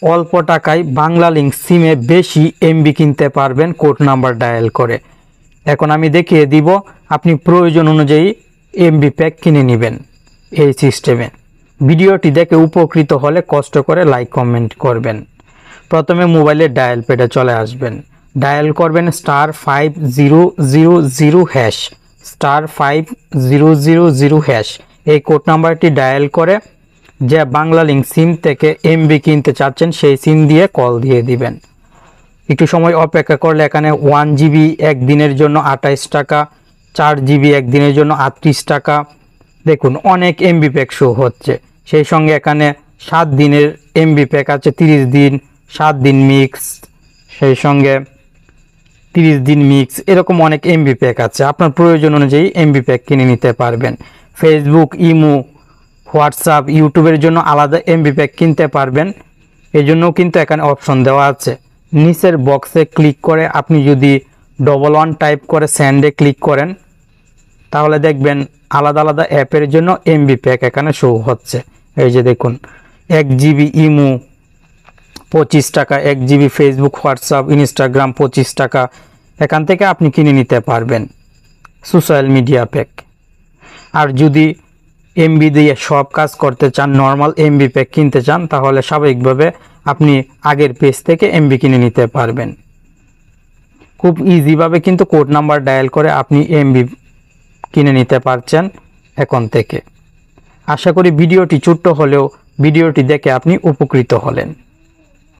অল্প টাকায় বাংলা লিংক সিমে বেশি এমবি কিনতে পারবেন কোড নাম্বার ডায়াল করে। এখন আমি দেখিয়ে দিব আপনি প্রয়োজন অনুযায়ী এমবি প্যাক কিনে নেবেন এই সিস্টেমে। ভিডিওটি দেখে উপকৃত হলে কষ্ট করে লাইক কমেন্ট করবেন। প্রথমে মোবাইলের ডায়াল প্যাডে চলে আসবেন, ডায়াল করবেন *5000# *5000# এই কোড নাম্বারটি ডায়াল করে যে বাংলা লিংক সিম থেকে এমবি কিনতে চাচ্ছেন সেই সিম দিয়ে কল দিয়ে দিবেন। একটু সময় অপেক্ষা করলে এখানে 1GB একদিনের জন্য 28 টাকা, 4GB একদিনের জন্য 38 টাকা, দেখুন অনেক এমবি প্যাক শো হচ্ছে। সেই সঙ্গে এখানে 7 দিনের এমবি প্যাক আছে, 30 দিন, 7 দিন মিক্স, সেই সঙ্গে 30 দিন মিক্স, এরকম অনেক এমবি প্যাক আছে। আপনার প্রয়োজন অনুযায়ী এমবি প্যাক কিনে নিতে পারবেন। ফেসবুক, ইমো, হোয়াটসঅ্যাপ, ইউটিউবের জন্য আলাদা এমবি প্যাক কিনতে পারবেন। এই জন্যও কিন্তু এখানে অপশন দেওয়া আছে। নিচের বক্সে ক্লিক করে আপনি যদি 11 টাইপ করে সেন্ডে ক্লিক করেন তাহলে দেখবেন আলাদা আলাদা অ্যাপের জন্য এমবি প্যাক এখানে শো হচ্ছে। এই যে দেখুন 1GB ইমো 25 টাকা, 1GB ফেসবুক, হোয়াটসঅ্যাপ, ইনস্টাগ্রাম 25 টাকা। এখান থেকে আপনি কিনে নিতে পারবেন সোশ্যাল মিডিয়া প্যাক। আর যদি এমবি দিয়ে সব কাজ করতে চান, নর্মাল এমবি প্যাক কিনতে চান, তাহলে স্বাভাবিকভাবে আপনি আগের পেজ থেকে এমবি কিনে নিতে পারবেন। খুব ইজিভাবে কিন্তু কোড নাম্বার ডায়াল করে আপনি এমবি কিনে নিতে পারছেন এখন থেকে। আশা করি ভিডিওটি ছোট্ট হলেও ভিডিওটি দেখে আপনি উপকৃত হলেন।